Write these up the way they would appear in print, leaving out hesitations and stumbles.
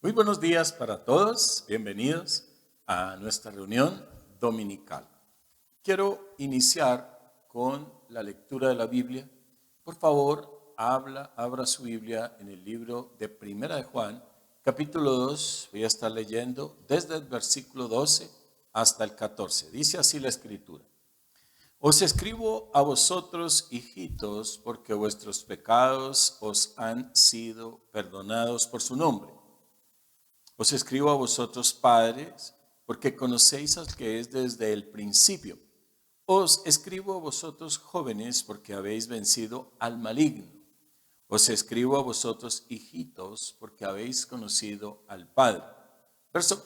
Muy buenos días para todos, bienvenidos a nuestra reunión dominical. Quiero iniciar con la lectura de la Biblia. Por favor, abra su Biblia en el libro de Primera de Juan, capítulo 2. Voy a estar leyendo desde el versículo 12 hasta el 14. Dice así la Escritura. Os escribo a vosotros, hijitos, porque vuestros pecados os han sido perdonados por su nombre. Os escribo a vosotros, padres, porque conocéis al que es desde el principio. Os escribo a vosotros, jóvenes, porque habéis vencido al maligno. Os escribo a vosotros, hijitos, porque habéis conocido al Padre. Verso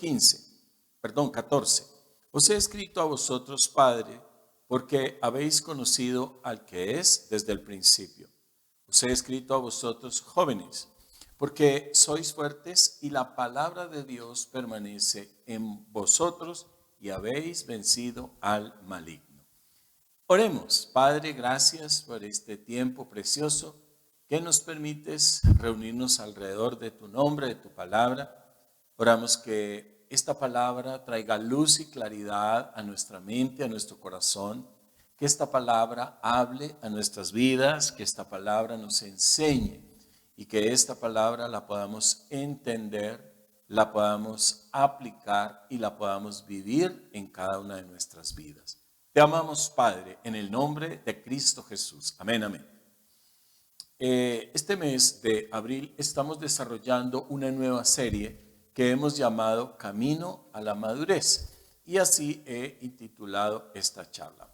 14. Os he escrito a vosotros, Padre, porque habéis conocido al que es desde el principio. Os he escrito a vosotros, jóvenes, porque sois fuertes y la palabra de Dios permanece en vosotros y habéis vencido al maligno. Oremos. Padre, gracias por este tiempo precioso que nos permites reunirnos alrededor de tu nombre, de tu palabra. Oramos que esta palabra traiga luz y claridad a nuestra mente, a nuestro corazón, que esta palabra hable a nuestras vidas, que esta palabra nos enseñe y que esta palabra la podamos entender, la podamos aplicar y la podamos vivir en cada una de nuestras vidas. Te amamos, Padre, en el nombre de Cristo Jesús. Amén, amén. Este mes de abril estamos desarrollando una nueva serie que hemos llamado Camino a la Madurez, y así he intitulado esta charla.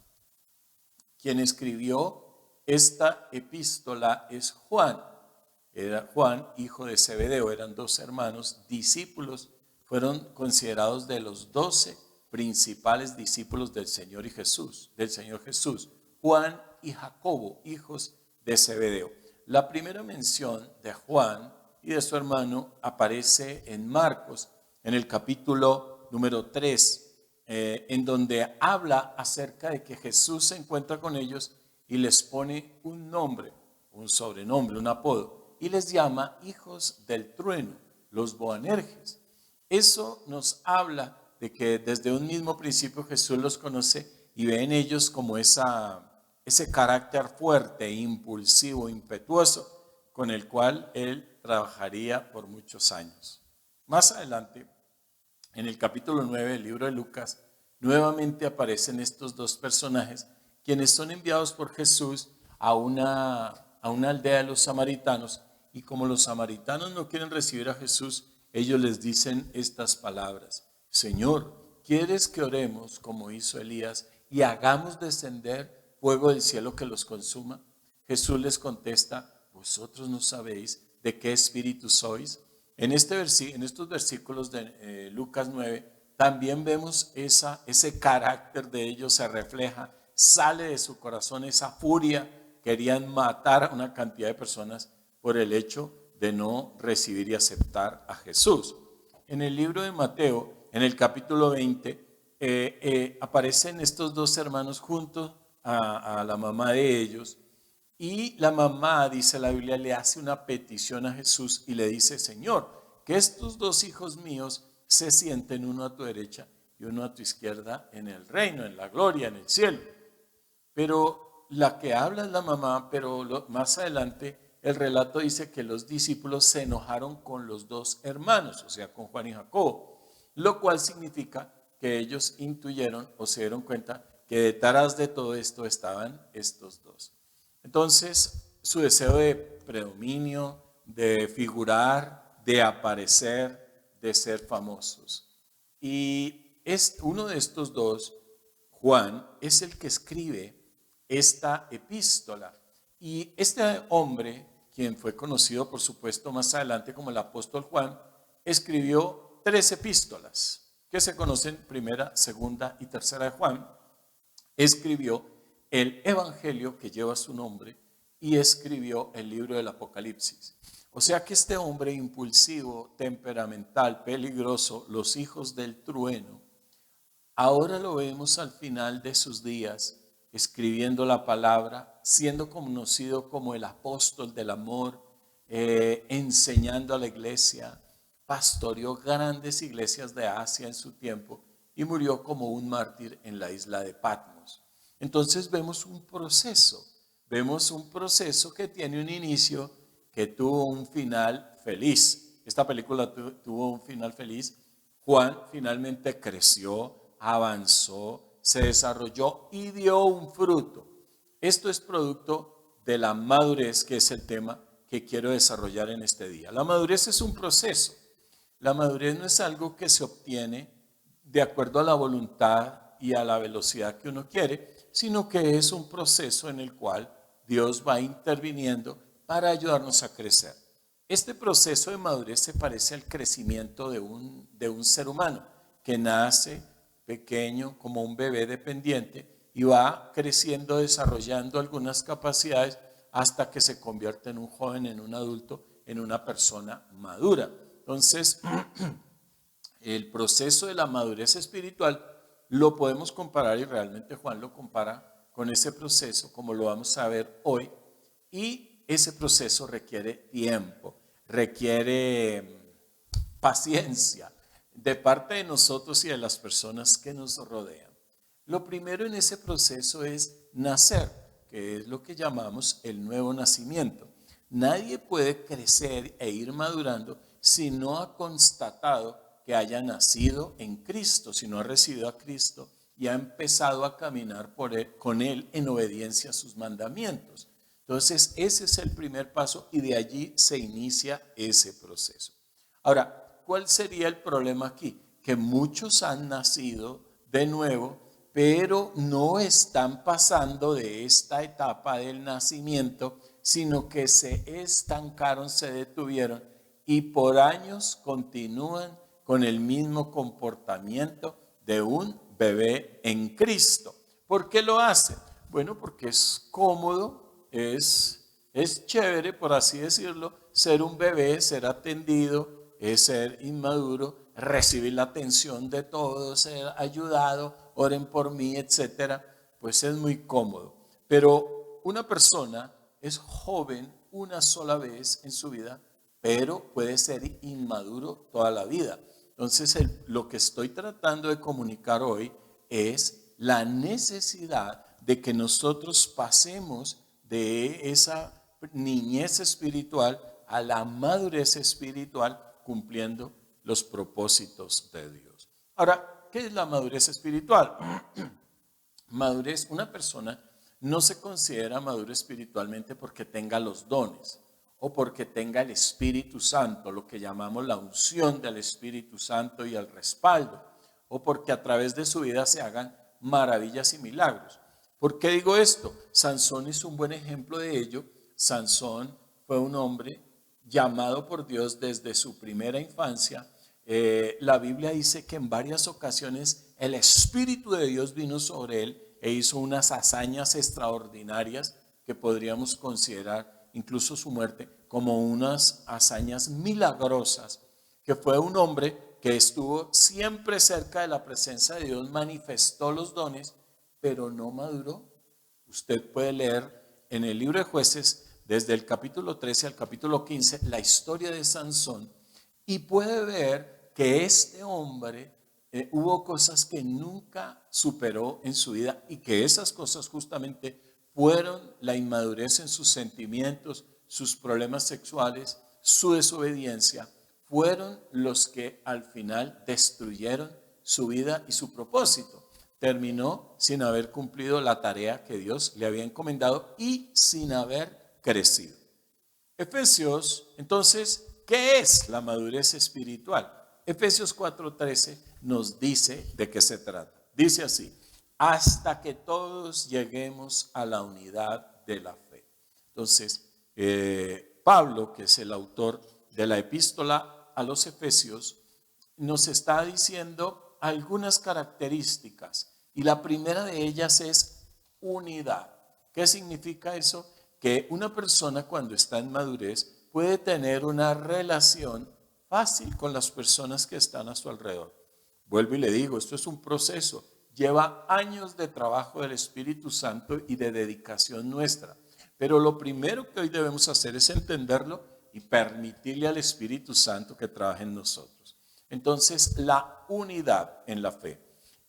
Quien escribió esta epístola es Juan. Era Juan, hijo de Zebedeo, eran dos hermanos, discípulos, fueron considerados de los 12 principales discípulos del Señor Jesús, Juan y Jacobo, hijos de Zebedeo. La primera mención de Juan y de su hermano aparece en Marcos, en el capítulo número 3, en donde habla acerca de que Jesús se encuentra con ellos y les pone un nombre, un sobrenombre, un apodo, y les llama hijos del trueno, los Boanerges. Eso nos habla de que desde un mismo principio Jesús los conoce y ve en ellos como ese carácter fuerte, impulsivo, impetuoso, con el cual él trabajaría por muchos años. Más adelante, en el capítulo 9 del libro de Lucas, nuevamente aparecen estos dos personajes, quienes son enviados por Jesús a una aldea de los samaritanos, y como los samaritanos no quieren recibir a Jesús, ellos les dicen estas palabras: Señor, ¿quieres que oremos como hizo Elías y hagamos descender fuego del cielo que los consuma? Jesús les contesta: vosotros no sabéis de qué espíritu sois. En estos versículos de Lucas 9 también vemos ese carácter de ellos se refleja, sale de su corazón esa furia. Querían matar a una cantidad de personas por el hecho de no recibir y aceptar a Jesús. En el libro de Mateo, en el capítulo 20, aparecen estos dos hermanos juntos a la mamá de ellos, y la mamá, dice la Biblia, le hace una petición a Jesús y le dice: Señor, que estos dos hijos míos se sienten, uno a tu derecha y uno a tu izquierda, en el reino, en la gloria, en el cielo. Pero la que habla es la mamá, pero más adelante el relato dice que los discípulos se enojaron con los dos hermanos, o sea, con Juan y Jacobo, lo cual significa que ellos intuyeron o se dieron cuenta que detrás de todo esto estaban estos dos. Entonces, su deseo de predominio, de figurar, de aparecer, de ser famosos. Y uno de estos dos, Juan, es el que escribe esta epístola. Y este hombre, quien fue conocido por supuesto más adelante como el apóstol Juan, escribió 3 epístolas que se conocen: primera, segunda y tercera de Juan. Escribió el evangelio que lleva su nombre y escribió el libro del Apocalipsis. O sea que este hombre impulsivo, temperamental, peligroso, los hijos del trueno, ahora lo vemos al final de sus días escribiendo la palabra, siendo conocido como el apóstol del amor, enseñando a la iglesia, pastoreó grandes iglesias de Asia en su tiempo y murió como un mártir en la isla de Patmos. Entonces vemos un proceso que tiene un inicio, que tuvo un final feliz. Esta película tuvo un final feliz. Juan finalmente creció, avanzó, se desarrolló y dio un fruto. Esto es producto de la madurez, que es el tema que quiero desarrollar en este día. La madurez es un proceso. La madurez no es algo que se obtiene de acuerdo a la voluntad y a la velocidad que uno quiere, sino que es un proceso en el cual Dios va interviniendo para ayudarnos a crecer. Este proceso de madurez se parece al crecimiento de un ser humano que nace pequeño como un bebé dependiente y va creciendo, desarrollando algunas capacidades hasta que se convierte en un joven, en un adulto, en una persona madura. Entonces, el proceso de la madurez espiritual lo podemos comparar, y realmente Juan lo compara con ese proceso, como lo vamos a ver hoy, y ese proceso requiere tiempo, requiere paciencia de parte de nosotros y de las personas que nos rodean. Lo primero en ese proceso es nacer, que es lo que llamamos el nuevo nacimiento. Nadie puede crecer e ir madurando si no ha constatado que haya nacido en Cristo, si no ha recibido a Cristo y ha empezado a caminar con Él en obediencia a sus mandamientos. Entonces, ese es el primer paso y de allí se inicia ese proceso. Ahora, ¿cuál sería el problema aquí? Que muchos han nacido de nuevo, pero no están pasando de esta etapa del nacimiento, sino que se estancaron, se detuvieron y por años continúan con el mismo comportamiento de un bebé en Cristo. ¿Por qué lo hacen? Bueno, porque es cómodo, es chévere, por así decirlo, ser un bebé, ser atendido, es ser inmaduro, recibir la atención de todos, ser ayudado, oren por mí, etcétera. Pues es muy cómodo. Pero una persona es joven una sola vez en su vida, pero puede ser inmaduro toda la vida. Entonces, lo que estoy tratando de comunicar hoy es la necesidad de que nosotros pasemos de esa niñez espiritual a la madurez espiritual, cumpliendo los propósitos de Dios. Ahora, ¿qué es la madurez espiritual? Madurez, una persona no se considera madura espiritualmente porque tenga los dones o porque tenga el Espíritu Santo, lo que llamamos la unción del Espíritu Santo y el respaldo, o porque a través de su vida se hagan maravillas y milagros. ¿Por qué digo esto? Sansón es un buen ejemplo de ello. Sansón fue un hombre llamado por Dios desde su primera infancia. La Biblia dice que en varias ocasiones el Espíritu de Dios vino sobre él e hizo unas hazañas extraordinarias que podríamos considerar incluso su muerte como unas hazañas milagrosas, que fue un hombre que estuvo siempre cerca de la presencia de Dios, manifestó los dones, pero no maduró. Usted puede leer en el libro de Jueces, desde el capítulo 13 al capítulo 15, la historia de Sansón, y puede ver que este hombre hubo cosas que nunca superó en su vida, y que esas cosas justamente fueron la inmadurez en sus sentimientos, sus problemas sexuales, su desobediencia, fueron los que al final destruyeron su vida y su propósito. Terminó sin haber cumplido la tarea que Dios le había encomendado y sin haber crecido. Efesios, entonces, ¿qué es la madurez espiritual? Efesios 4:13 nos dice de qué se trata. Dice así: hasta que todos lleguemos a la unidad de la fe. Entonces, Pablo, que es el autor de la epístola a los Efesios, nos está diciendo algunas características, y la primera de ellas es unidad. ¿Qué significa eso? Que una persona, cuando está en madurez, puede tener una relación fácil con las personas que están a su alrededor. Vuelvo y le digo, esto es un proceso. Lleva años de trabajo del Espíritu Santo y de dedicación nuestra. Pero lo primero que hoy debemos hacer es entenderlo y permitirle al Espíritu Santo que trabaje en nosotros. Entonces, la unidad en la fe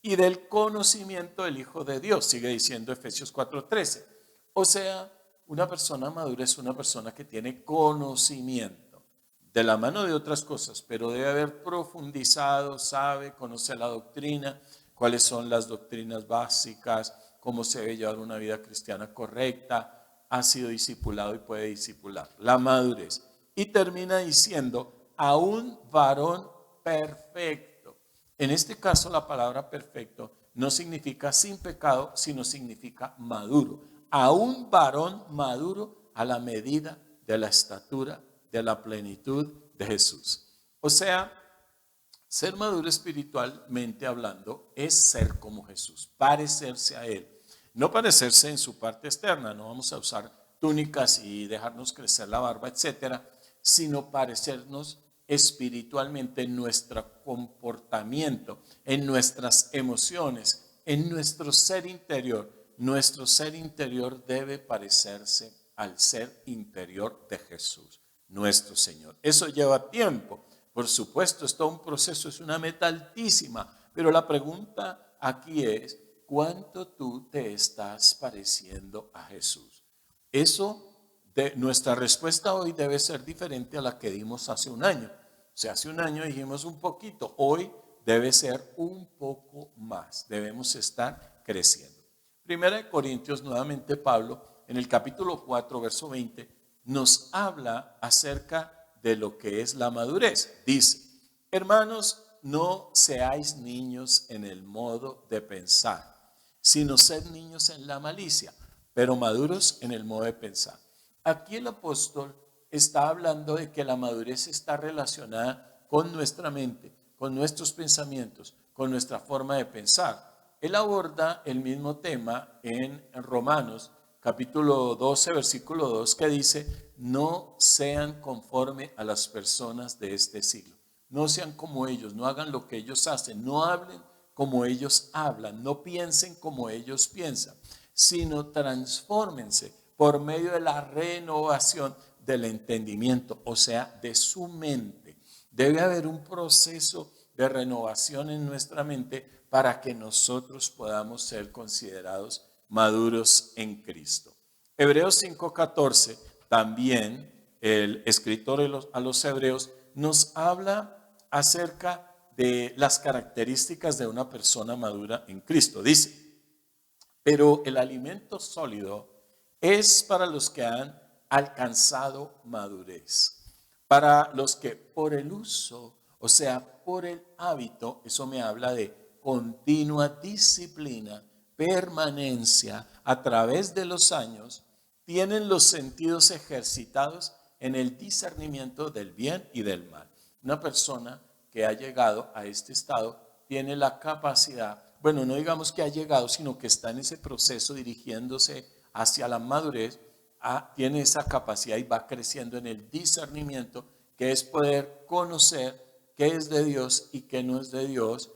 y del conocimiento del Hijo de Dios, sigue diciendo Efesios 4:13. O sea, una persona madura es una persona que tiene conocimiento de la mano de otras cosas, pero debe haber profundizado, sabe, conoce la doctrina, cuáles son las doctrinas básicas, cómo se debe llevar una vida cristiana correcta, ha sido discipulado y puede discipular. La madurez. Y termina diciendo, a un varón perfecto. En este caso, la palabra perfecto no significa sin pecado, sino significa maduro. A un varón maduro a la medida de la estatura, de la plenitud de Jesús. O sea, ser maduro espiritualmente hablando es ser como Jesús, parecerse a Él. No parecerse en su parte externa, no vamos a usar túnicas y dejarnos crecer la barba, etcétera, sino parecernos espiritualmente en nuestro comportamiento, en nuestras emociones, en nuestro ser interior. Nuestro ser interior debe parecerse al ser interior de Jesús, nuestro Señor. Eso lleva tiempo. Por supuesto, es todo un proceso, es una meta altísima, pero la pregunta aquí es, ¿cuánto tú te estás pareciendo a Jesús? Nuestra respuesta hoy debe ser diferente a la que dimos hace un año. O sea, hace un año dijimos un poquito, hoy debe ser un poco más, debemos estar creciendo. Primera de Corintios, nuevamente Pablo, en el capítulo 4, verso 20, nos habla acerca de lo que es la madurez. Dice, hermanos, no seáis niños en el modo de pensar, sino sed niños en la malicia, pero maduros en el modo de pensar. Aquí el apóstol está hablando de que la madurez está relacionada con nuestra mente, con nuestros pensamientos, con nuestra forma de pensar. Él aborda el mismo tema en Romanos capítulo 12, versículo 2, que dice, no sean conforme a las personas de este siglo. No sean como ellos, no hagan lo que ellos hacen, no hablen como ellos hablan, no piensen como ellos piensan, sino transfórmense por medio de la renovación del entendimiento, o sea, de su mente. Debe haber un proceso de renovación en nuestra mente para que nosotros podamos ser considerados maduros en Cristo. Hebreos 5:14, también el escritor a los hebreos nos habla acerca de las características de una persona madura en Cristo. Dice, pero el alimento sólido es para los que han alcanzado madurez, para los que por el uso, o sea, por el hábito, eso me habla de continua disciplina, permanencia a través de los años, tienen los sentidos ejercitados en el discernimiento del bien y del mal. Una persona que ha llegado a este estado tiene la capacidad, bueno, no digamos que ha llegado, sino que está en ese proceso dirigiéndose hacia la madurez, tiene esa capacidad y va creciendo en el discernimiento, que es poder conocer qué es de Dios y qué no es de Dios,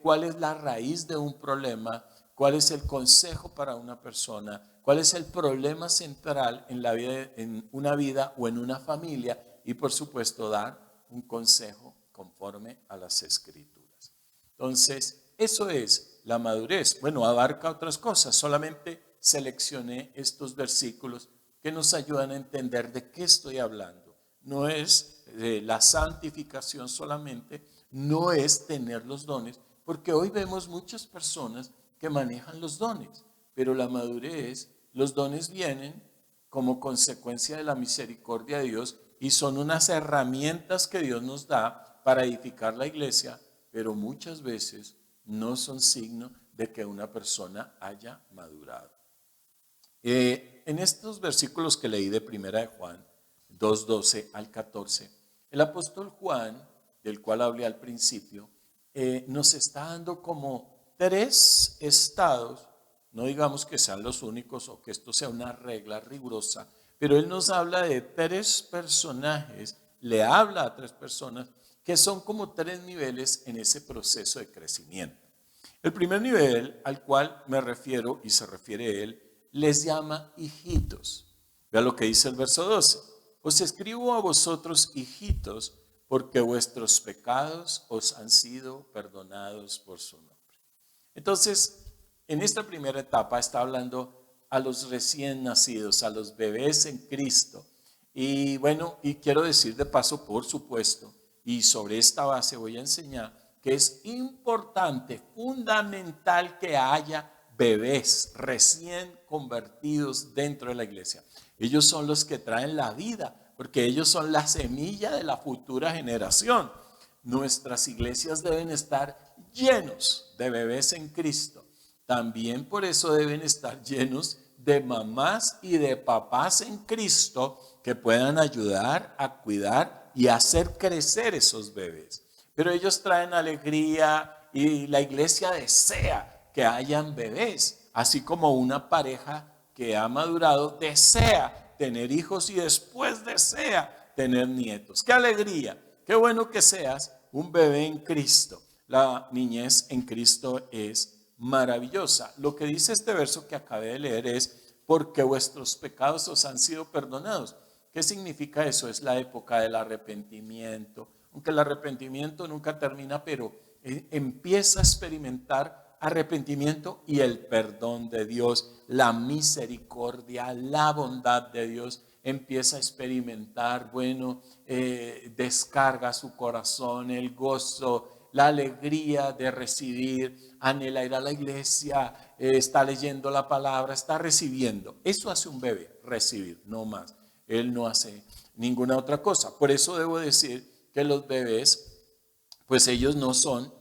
cuál es la raíz de un problema, cuál es el consejo para una persona, cuál es el problema central en la vida, en una vida o en una familia, y por supuesto dar un consejo conforme a las Escrituras. Entonces, eso es la madurez. Bueno, abarca otras cosas, solamente seleccioné estos versículos que nos ayudan a entender de qué estoy hablando. No es la santificación solamente, no es tener los dones, porque hoy vemos muchas personas que manejan los dones, pero la madurez, los dones vienen como consecuencia de la misericordia de Dios y son unas herramientas que Dios nos da para edificar la iglesia, pero muchas veces no son signo de que una persona haya madurado. En estos versículos que leí de Primera de Juan 2:12 al 14, el apóstol Juan, del cual hablé al principio, nos está dando como 3 estados, no digamos que sean los únicos o que esto sea una regla rigurosa, pero él nos habla de 3 personajes, le habla a 3 personas que son como 3 niveles en ese proceso de crecimiento. El primer nivel al cual me refiero y se refiere él, les llama hijitos. Vea lo que dice el verso 12. Os escribo a vosotros, hijitos, porque vuestros pecados os han sido perdonados por su nombre. Entonces, en esta primera etapa está hablando a los recién nacidos, a los bebés en Cristo. Y bueno, y quiero decir de paso, por supuesto, y sobre esta base voy a enseñar que es importante, fundamental que haya bebés recién convertidos dentro de la iglesia. Ellos son los que traen la vida, porque ellos son la semilla de la futura generación. Nuestras iglesias deben estar llenos de bebés en Cristo. También por eso deben estar llenos de mamás y de papás en Cristo que puedan ayudar a cuidar y hacer crecer esos bebés. Pero ellos traen alegría y la iglesia desea que hayan bebés, así como una pareja que ha madurado desea tener hijos y después desea tener nietos. ¡Qué alegría! ¡Qué bueno que seas un bebé en Cristo! La niñez en Cristo es maravillosa. Lo que dice este verso que acabé de leer es: porque vuestros pecados os han sido perdonados. ¿Qué significa eso? Es la época del arrepentimiento. Aunque el arrepentimiento nunca termina, pero empieza a experimentar arrepentimiento y el perdón de Dios, la misericordia, la bondad de Dios. Empieza a experimentar, descarga su corazón, el gozo, la alegría de recibir, anhela ir a la iglesia, está leyendo la palabra, está recibiendo. Eso hace un bebé, recibir, no más. Él no hace ninguna otra cosa. Por eso debo decir que los bebés, pues ellos no son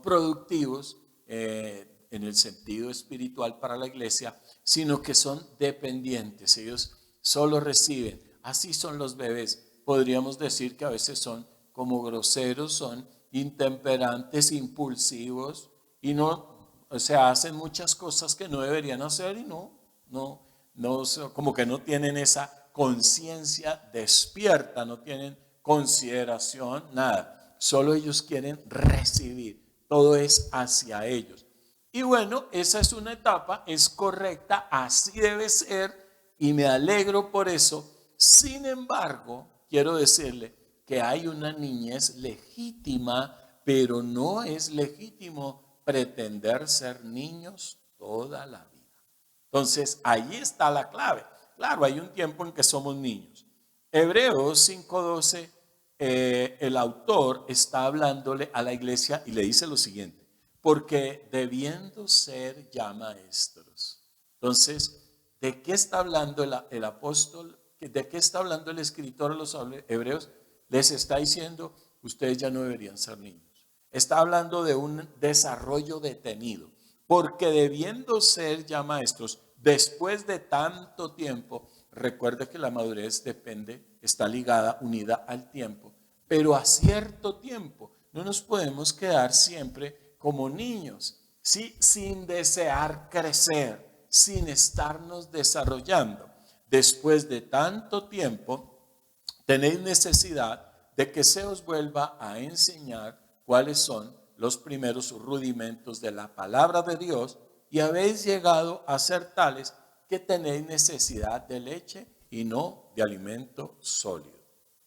productivos en el sentido espiritual para la iglesia, sino que son dependientes. Ellos solo reciben. Así son los bebés. Podríamos decir que a veces son como groseros, son intemperantes, impulsivos y hacen muchas cosas que no deberían hacer y como que no tienen esa conciencia despierta, no tienen consideración, nada. Solo ellos quieren recibir, todo es hacia ellos. Y bueno, esa es una etapa, es correcta, así debe ser y me alegro por eso. Sin embargo, quiero decirle que hay una niñez legítima, pero no es legítimo pretender ser niños toda la vida. Entonces, ahí está la clave. Claro, hay un tiempo en que somos niños. Hebreos 5:12, el autor está hablándole a la iglesia y le dice lo siguiente: porque debiendo ser ya maestros. Entonces, ¿de qué está hablando el apóstol? ¿De qué está hablando el escritor a los hebreos? Les está diciendo, ustedes ya no deberían ser niños. Está hablando de un desarrollo detenido. Porque debiendo ser ya maestros, después de tanto tiempo, recuerde que la madurez está ligada, unida al tiempo, pero a cierto tiempo. No nos podemos quedar siempre como niños, ¿sí? Sin desear crecer, sin estarnos desarrollando. Después de tanto tiempo, tenéis necesidad de que se os vuelva a enseñar cuáles son los primeros rudimentos de la palabra de Dios, y habéis llegado a ser tales que tenéis necesidad de leche y no de alimento sólido.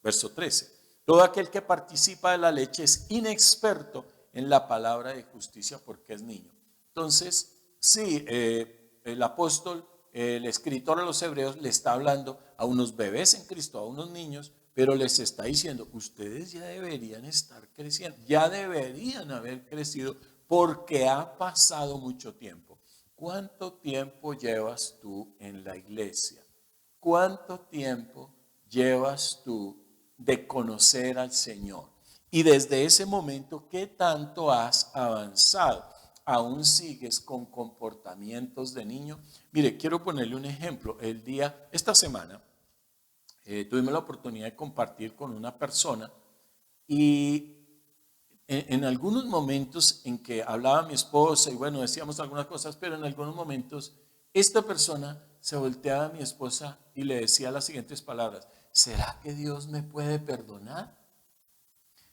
Verso 13. Todo aquel que participa de la leche es inexperto en la palabra de justicia porque es niño. Entonces, sí, el apóstol, el escritor a los hebreos le está hablando a unos bebés en Cristo, a unos niños, pero les está diciendo, ustedes ya deberían estar creciendo, ya deberían haber crecido porque ha pasado mucho tiempo. ¿Cuánto tiempo llevas tú en la iglesia? ¿Cuánto tiempo llevas tú de conocer al Señor? Y desde ese momento, ¿qué tanto has avanzado? ¿Aún sigues con comportamientos de niño? Mire, quiero ponerle un ejemplo. Esta semana, tuvimos la oportunidad de compartir con una persona y en algunos momentos en que hablaba mi esposa y decíamos algunas cosas, pero en algunos momentos esta persona se volteaba a mi esposa y le decía las siguientes palabras: ¿será que Dios me puede perdonar?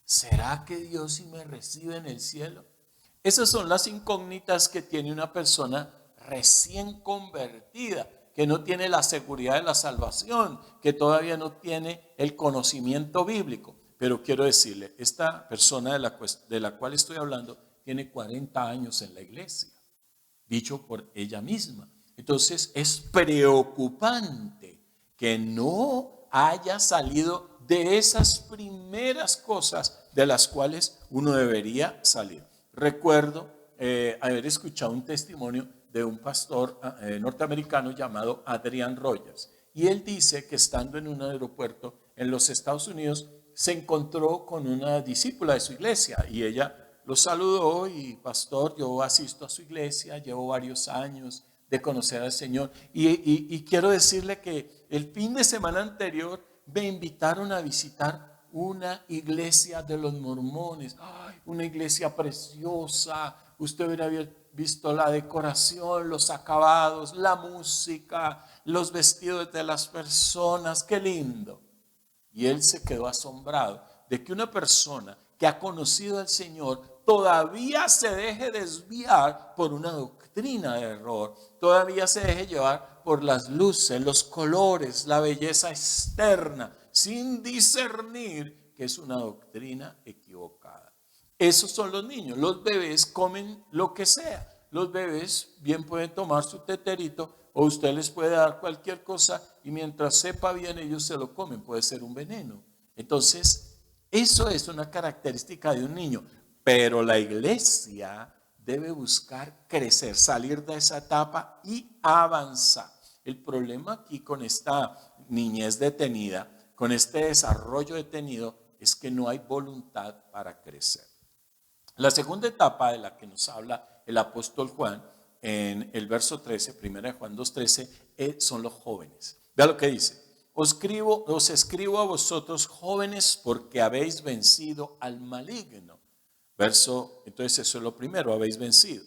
¿Será que Dios sí me recibe en el cielo? Esas son las incógnitas que tiene una persona recién convertida. que no tiene la seguridad de la salvación, que todavía no tiene el conocimiento bíblico. Pero quiero decirle, esta persona de la cual estoy hablando tiene 40 años en la iglesia, dicho por ella misma. Entonces es preocupante que no haya salido de esas primeras cosas de las cuales uno debería salir. Recuerdo haber escuchado un testimonio de un pastor norteamericano llamado Adrian Rogers, y él dice que estando en un aeropuerto en los Estados Unidos se encontró con una discípula de su iglesia y ella lo saludó y pastor, yo asisto a su iglesia, llevo varios años de conocer al Señor y quiero decirle que el fin de semana anterior me invitaron a visitar una iglesia de los mormones. Ay, una iglesia preciosa. Usted hubiera visto la decoración, los acabados, la música, los vestidos de las personas. Qué lindo. Y él se quedó asombrado de que una persona que ha conocido al Señor todavía se deje desviar por una doctrina de error, todavía se deje llevar por las luces, los colores, la belleza externa, sin discernir que es una doctrina equivocada. Esos son los niños. Los bebés comen lo que sea. Los bebés bien pueden tomar su teterito o usted les puede dar cualquier cosa y mientras sepa bien ellos se lo comen. Puede ser un veneno. Entonces, eso es una característica de un niño. Pero la iglesia debe buscar crecer, salir de esa etapa y avanzar. El problema aquí con esta niñez detenida, con este desarrollo detenido, es que no hay voluntad para crecer. La segunda etapa de la que nos habla el apóstol Juan en el verso 13, 1 Juan 2:13, son los jóvenes. Vea lo que dice: os escribo a vosotros jóvenes porque habéis vencido al maligno. Entonces eso es lo primero, habéis vencido.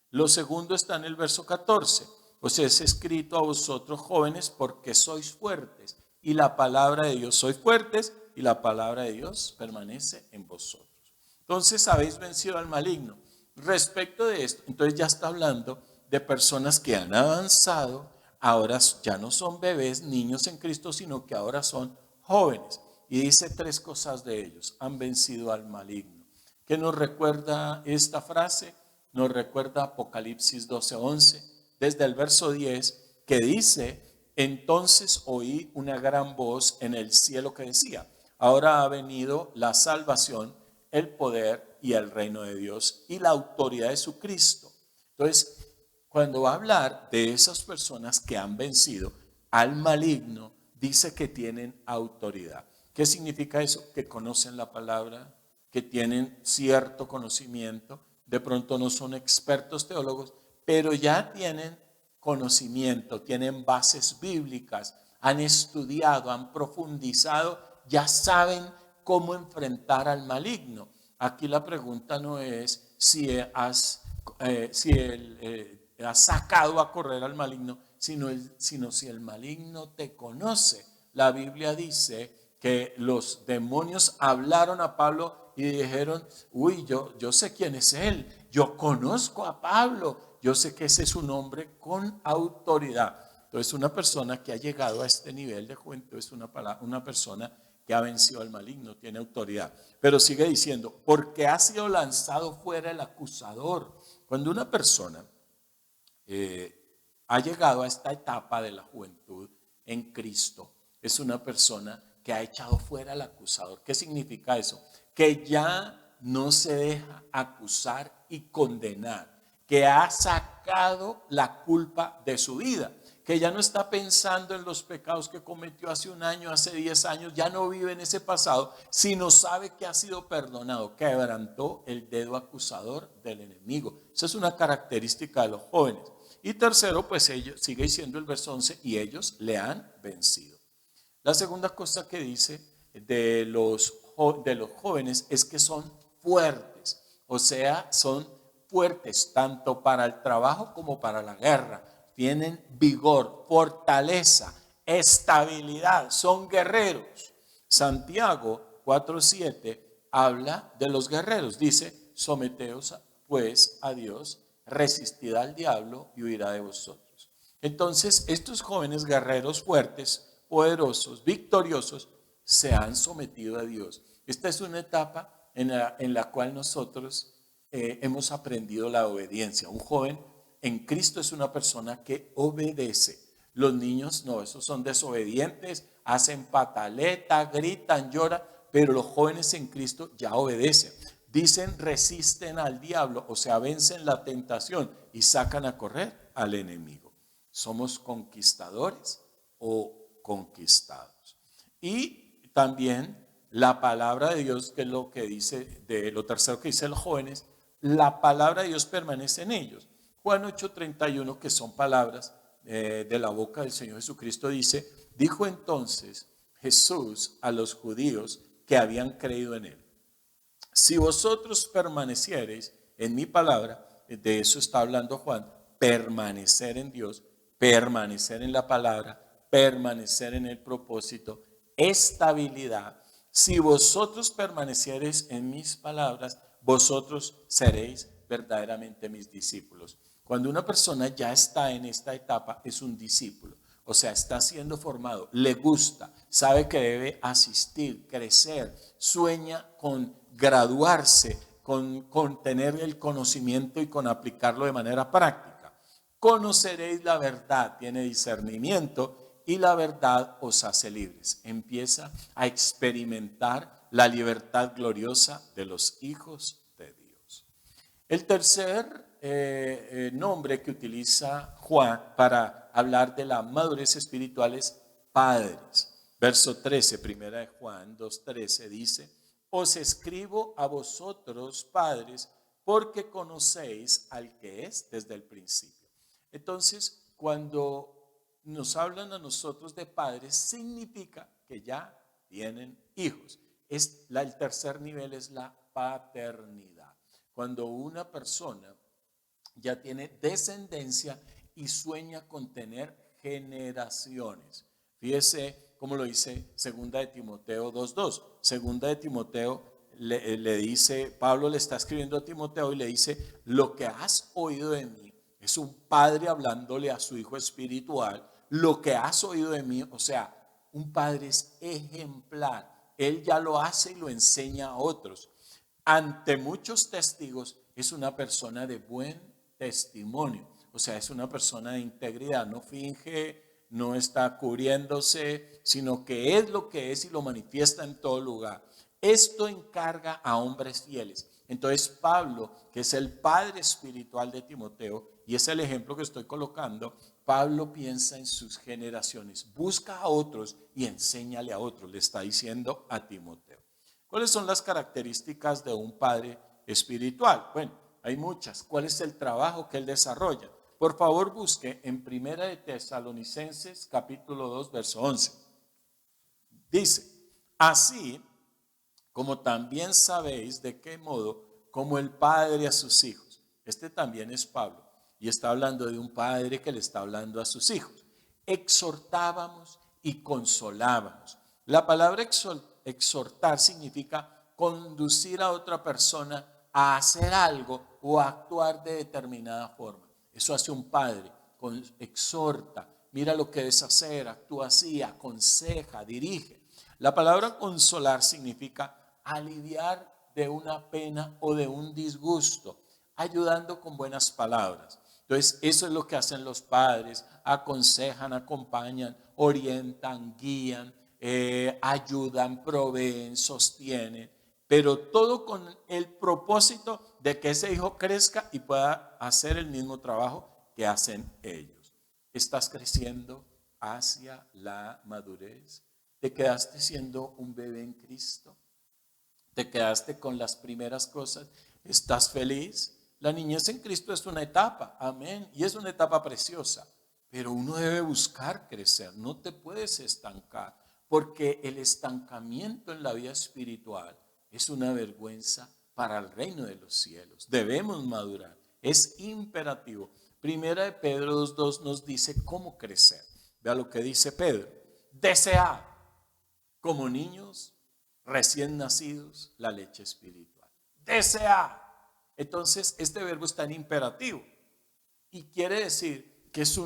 Lo segundo está en el verso 14. Os he escrito a vosotros jóvenes porque sois fuertes y la palabra de Dios, sois fuertes y la palabra de Dios permanece en vosotros. Entonces habéis vencido al maligno. Respecto de esto, entonces ya está hablando de personas que han avanzado, ahora ya no son bebés, niños en Cristo, sino que ahora son jóvenes. Y dice tres cosas de ellos: han vencido al maligno. ¿Qué nos recuerda esta frase? Nos recuerda Apocalipsis 12:11, desde el verso 10, que dice: entonces oí una gran voz en el cielo que decía: ahora ha venido la salvación, el poder y el reino de Dios y la autoridad de su Cristo. Entonces, cuando va a hablar de esas personas que han vencido al maligno, dice que tienen autoridad. ¿Qué significa eso? Que conocen la palabra, que tienen cierto conocimiento, de pronto no son expertos teólogos, pero ya tienen conocimiento, tienen bases bíblicas, han estudiado, han profundizado, ya saben cómo enfrentar al maligno. Aquí la pregunta no es si has sacado a correr al maligno, sino si el maligno te conoce. La Biblia dice que los demonios hablaron a Pablo y dijeron: uy, yo sé quién es él, yo conozco a Pablo, yo sé que ese es un hombre con autoridad. Entonces, una persona que ha llegado a este nivel de juventud es una persona que ha vencido al maligno, tiene autoridad. Pero sigue diciendo: porque ha sido lanzado fuera el acusador. Cuando una persona ha llegado a esta etapa de la juventud en Cristo, es una persona que ha echado fuera al acusador. ¿Qué significa eso? Que ya no se deja acusar y condenar, que ha sacado la culpa de su vida, que ya no está pensando en los pecados que cometió hace un año, hace 10 años, ya no vive en ese pasado, sino sabe que ha sido perdonado, que quebrantó el dedo acusador del enemigo. Esa es una característica de los jóvenes. Y tercero, pues ellos, sigue diciendo el verso 11, y ellos le han vencido. La segunda cosa que dice de los jóvenes es que son fuertes, o sea, son fuertes tanto para el trabajo como para la guerra. Tienen vigor, fortaleza, estabilidad, son guerreros. Santiago 4:7 habla de los guerreros, dice: someteos pues a Dios, resistid al diablo y huirá de vosotros. Entonces, estos jóvenes guerreros fuertes, poderosos, victoriosos, se han sometido a Dios. Esta es una etapa en la cual nosotros hemos aprendido la obediencia. Un joven en Cristo es una persona que obedece. Los niños no, esos son desobedientes, hacen pataleta, gritan, lloran, pero los jóvenes en Cristo ya obedecen. Dicen, resisten al diablo, o sea, vencen la tentación y sacan a correr al enemigo. ¿Somos conquistadores o conquistados? Y también la palabra de Dios, que es lo que dice, de lo tercero que dicen los jóvenes, la palabra de Dios permanece en ellos. Juan 8:31, que son palabras de la boca del Señor Jesucristo, dice, dijo entonces Jesús a los judíos que habían creído en él, si vosotros permaneciereis en mi palabra, de eso está hablando Juan, permanecer en Dios, permanecer en la palabra, permanecer en el propósito, estabilidad. Si vosotros permaneciereis en mis palabras, vosotros seréis verdaderamente mis discípulos. Cuando una persona ya está en esta etapa, es un discípulo. O sea, está siendo formado, le gusta, sabe que debe asistir, crecer, sueña con graduarse, con tener el conocimiento y con aplicarlo de manera práctica. Conoceréis la verdad, tiene discernimiento y la verdad os hace libres. Empieza a experimentar la libertad gloriosa de los hijos de Dios. El tercer nombre que utiliza Juan para hablar de la madurez espiritual es padres. Verso 13, primera de Juan 2:13 dice, os escribo a vosotros padres porque conocéis al que es desde el principio. Entonces, cuando nos hablan a nosotros de padres, significa que ya tienen hijos. El tercer nivel es la paternidad. Cuando una persona ya tiene descendencia y sueña con tener generaciones. Fíjese cómo lo dice segunda de Timoteo 2:2. Segunda de Timoteo le dice, Pablo le está escribiendo a Timoteo y le dice, lo que has oído de mí, es un padre hablándole a su hijo espiritual, lo que has oído de mí, o sea, un padre es ejemplar, él ya lo hace y lo enseña a otros. Ante muchos testigos es una persona de buen testimonio, o sea, es una persona de integridad, no finge, no está cubriéndose, sino que es lo que es y lo manifiesta en todo lugar. Esto encarga a hombres fieles. Entonces Pablo, que es el padre espiritual de Timoteo, y es el ejemplo que estoy colocando, Pablo piensa en sus generaciones, busca a otros y enséñale a otros, le está diciendo a Timoteo. ¿Cuáles son las características de un padre espiritual? Bueno, hay muchas. ¿Cuál es el trabajo que él desarrolla? Por favor, busque en Primera de Tesalonicenses, capítulo 2, verso 11. Dice, así como también sabéis de qué modo, como el padre a sus hijos. Este también es Pablo. Y está hablando de un padre que le está hablando a sus hijos. Exhortábamos y consolábamos. La palabra exhortar significa conducir a otra persona a hacer algo o a actuar de determinada forma. Eso hace un padre, exhorta, mira lo que debes hacer, actúa así, aconseja, dirige. La palabra consolar significa aliviar de una pena o de un disgusto, ayudando con buenas palabras. Entonces, eso es lo que hacen los padres, aconsejan, acompañan, orientan, guían, ayudan, proveen, sostienen, pero todo con el propósito de que ese hijo crezca y pueda hacer el mismo trabajo que hacen ellos. ¿Estás creciendo hacia la madurez? ¿Te quedaste siendo un bebé en Cristo? ¿Te quedaste con las primeras cosas? ¿Estás feliz? La niñez en Cristo es una etapa, amén, y es una etapa preciosa, pero uno debe buscar crecer, no te puedes estancar, porque el estancamiento en la vida espiritual es una vergüenza para el reino de los cielos. Debemos madurar, es imperativo. Primera de Pedro 2:2 nos dice cómo crecer. Vea lo que dice Pedro: desead como niños recién nacidos la leche espiritual. Desead. Entonces, este verbo está en imperativo y quiere decir que es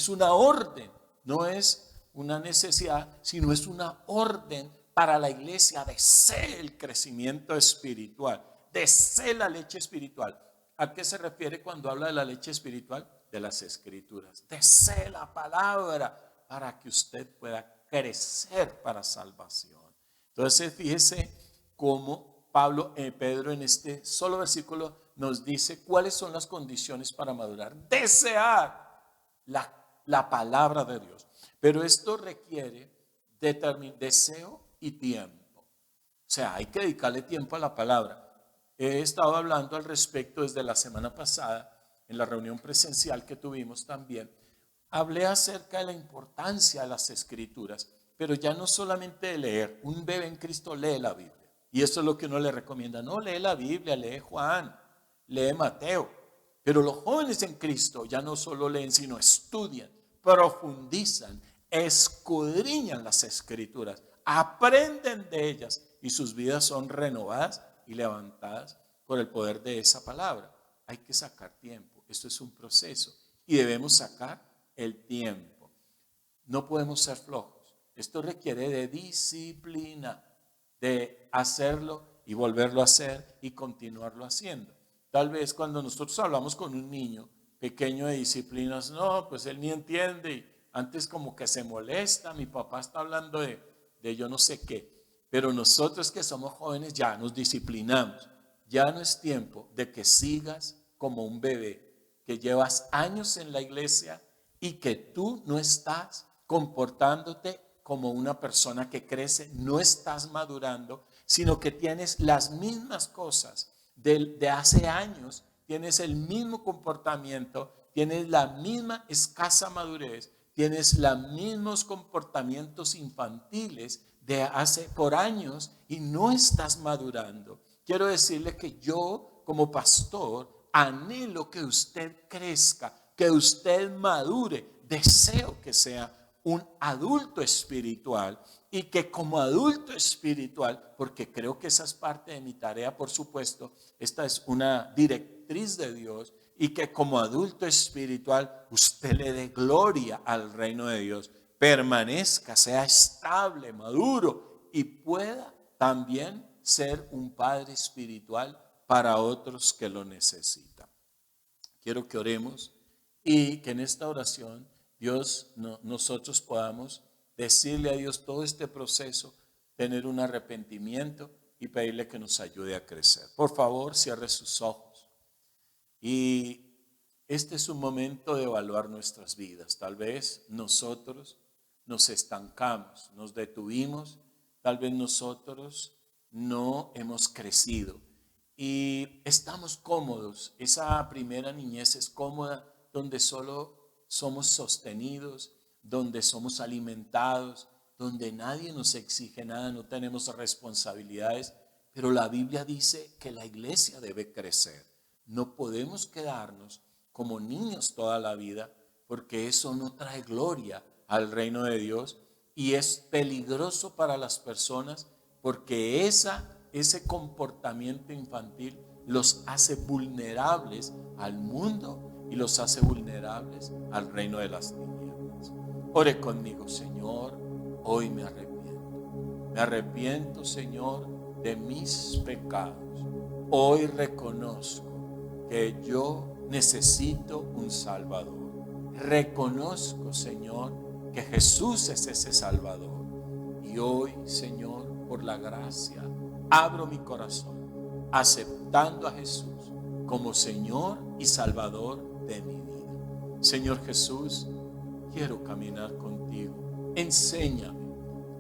una orden, no es una necesidad, sino es una orden para la iglesia. Desee el crecimiento espiritual, desee la leche espiritual. ¿A qué se refiere cuando habla de la leche espiritual? De las escrituras. Desee la palabra para que usted pueda crecer para salvación. Entonces fíjese cómo Pedro en este solo versículo nos dice cuáles son las condiciones para madurar. Desear la palabra de Dios. Pero esto requiere deseo y tiempo. O sea, hay que dedicarle tiempo a la palabra. He estado hablando al respecto desde la semana pasada, en la reunión presencial que tuvimos también. Hablé acerca de la importancia de las escrituras, pero ya no solamente de leer. Un bebé en Cristo lee la Biblia. Y eso es lo que uno le recomienda. No, lee la Biblia, lee Juan, lee Mateo. Pero los jóvenes en Cristo ya no solo leen, sino estudian, profundizan, escudriñan las escrituras, aprenden de ellas y sus vidas son renovadas y levantadas por el poder de esa palabra. Hay que sacar tiempo. Esto es un proceso y debemos sacar el tiempo. No podemos ser flojos. Esto requiere de disciplina, de hacerlo y volverlo a hacer y continuarlo haciendo. Tal vez cuando nosotros hablamos con un niño pequeño de disciplinas, no, pues él ni entiende y antes como que se molesta, mi papá está hablando de yo no sé qué, pero nosotros que somos jóvenes ya nos disciplinamos. Ya no es tiempo de que sigas como un bebé, que llevas años en la iglesia y que tú no estás comportándote como una persona que crece, no estás madurando, sino que tienes las mismas cosas de hace años, tienes el mismo comportamiento, tienes la misma escasa madurez, tienes los mismos comportamientos infantiles de hace por años y no estás madurando. Quiero decirle que yo como pastor anhelo que usted crezca, que usted madure, deseo que sea un adulto espiritual y que como adulto espiritual, porque creo que esa es parte de mi tarea, por supuesto, esta es una directriz de Dios, y que como adulto espiritual usted le dé gloria al reino de Dios, permanezca, sea estable, maduro y pueda también ser un padre espiritual para otros que lo necesitan. Quiero que oremos y que en esta oración nosotros podamos decirle a Dios todo este proceso, tener un arrepentimiento y pedirle que nos ayude a crecer. Por favor, cierre sus ojos. Y este es un momento de evaluar nuestras vidas. Tal vez nosotros nos estancamos, nos detuvimos, tal vez nosotros no hemos crecido y estamos cómodos. Esa primera niñez es cómoda, donde solo somos sostenidos, donde somos alimentados, donde nadie nos exige nada, no tenemos responsabilidades, pero la Biblia dice que la iglesia debe crecer. No podemos quedarnos como niños toda la vida, porque eso no trae gloria al reino de Dios y es peligroso para las personas, porque ese comportamiento infantil los hace vulnerables al mundo y los hace vulnerables al reino de las tinieblas. Ore conmigo, Señor, hoy me arrepiento. Me arrepiento, Señor, de mis pecados. Hoy reconozco que yo necesito un Salvador. Reconozco, Señor, que Jesús es ese Salvador. Y hoy, Señor, por la gracia, abro mi corazón, aceptando a Jesús como Señor y Salvador de mi vida. Señor Jesús, quiero caminar contigo. Enséñame,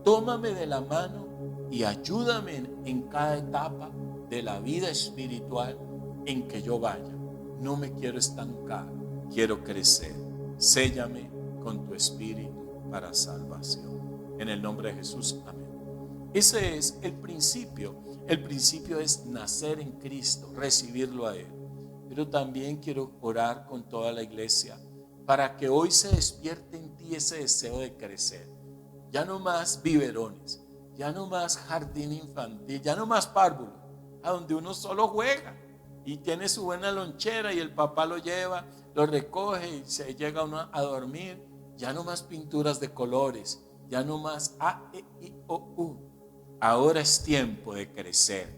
tómame de la mano y ayúdame en cada etapa de la vida espiritual en que yo vaya. No me quiero estancar, quiero crecer. Séllame con tu espíritu para salvación. En el nombre de Jesús, amén. Ese es el principio. El principio es nacer en Cristo, recibirlo a Él. Pero también quiero orar con toda la iglesia para que hoy se despierte en ti ese deseo de crecer. Ya no más biberones, ya no más jardín infantil, ya no más párvulo, a donde uno solo juega y tiene su buena lonchera y el papá lo lleva lo recoge y se llega uno a dormir. Ya no más pinturas de colores, ya no más A, E, I, O, U. Ahora es tiempo de crecer,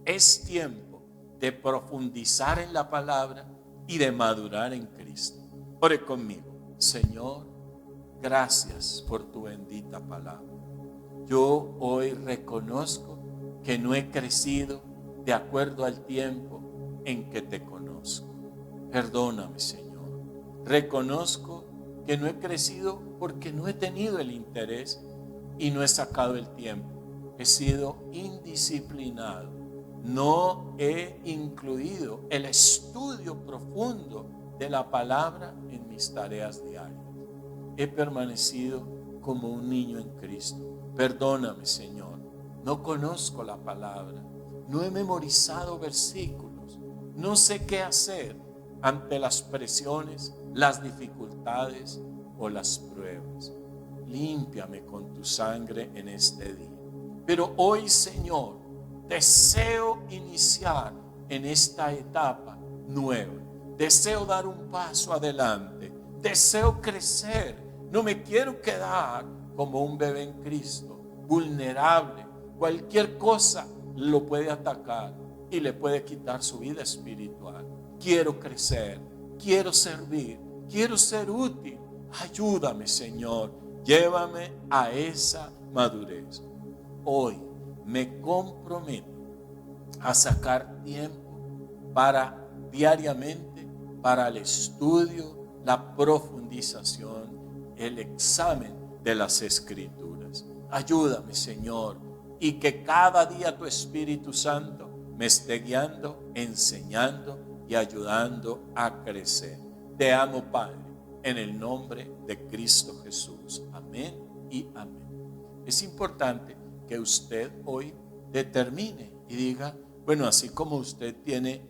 es tiempo de profundizar en la palabra y de madurar en Cristo. Ore conmigo. Señor, gracias por tu bendita palabra. Yo hoy reconozco que no he crecido de acuerdo al tiempo en que te conozco. Perdóname, Señor. Reconozco que no he crecido porque no he tenido el interés y no he sacado el tiempo. He sido indisciplinado. No he incluido el estudio profundo de la palabra en mis tareas diarias. He permanecido como un niño en Cristo. Perdóname, Señor. No conozco la palabra. No he memorizado versículos. No sé qué hacer ante las presiones, las dificultades o las pruebas. Límpiame con tu sangre en este día. Pero hoy, Señor, deseo iniciar en esta etapa nueva. Deseo dar un paso adelante. Deseo crecer. No me quiero quedar como un bebé en Cristo, vulnerable. Cualquier cosa lo puede atacar y le puede quitar su vida espiritual. Quiero crecer, quiero servir, quiero ser útil. Ayúdame, Señor. Llévame a esa madurez. Hoy me comprometo a sacar tiempo para diariamente, para el estudio, la profundización, el examen de las Escrituras. Ayúdame, Señor, y que cada día tu Espíritu Santo me esté guiando, enseñando y ayudando a crecer. Te amo, Padre, en el nombre de Cristo Jesús. Amén y amén. Es importante que usted hoy determine y diga, bueno, así como usted tiene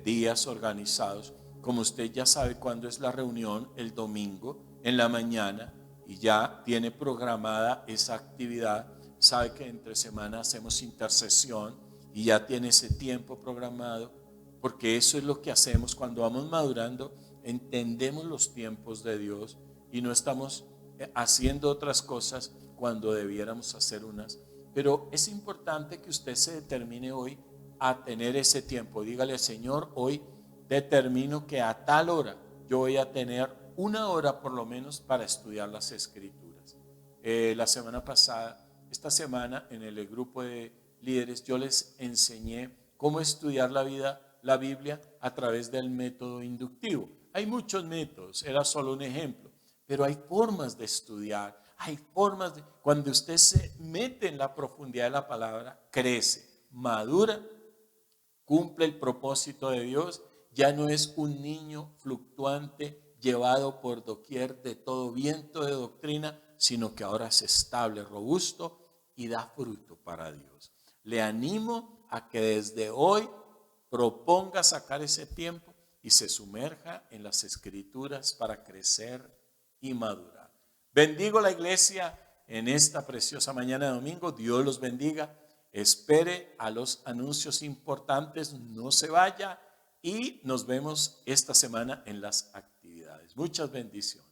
días organizados, como usted ya sabe cuándo es la reunión, el domingo en la mañana, y ya tiene programada esa actividad, sabe que entre semana hacemos intercesión y ya tiene ese tiempo programado, porque eso es lo que hacemos cuando vamos madurando, entendemos los tiempos de Dios y no estamos haciendo otras cosas cuando debiéramos hacer unas. Pero es importante que usted se determine hoy a tener ese tiempo. Dígale, Señor, hoy determino que a tal hora yo voy a tener una hora por lo menos para estudiar las Escrituras. La semana pasada, esta semana en el grupo de líderes, yo les enseñé cómo estudiar la Biblia a través del método inductivo. Hay muchos métodos, era solo un ejemplo, pero hay formas de estudiar, hay formas de... Cuando usted se mete en la profundidad de la palabra, crece, madura, cumple el propósito de Dios, ya no es un niño fluctuante llevado por doquier de todo viento de doctrina, sino que ahora es estable, robusto y da fruto para Dios. Le animo a que desde hoy proponga sacar ese tiempo y se sumerja en las Escrituras para crecer y madurar. Bendigo la iglesia en esta preciosa mañana de domingo. Dios los bendiga. Espere a los anuncios importantes, no se vaya y nos vemos esta semana en las actividades. Muchas bendiciones.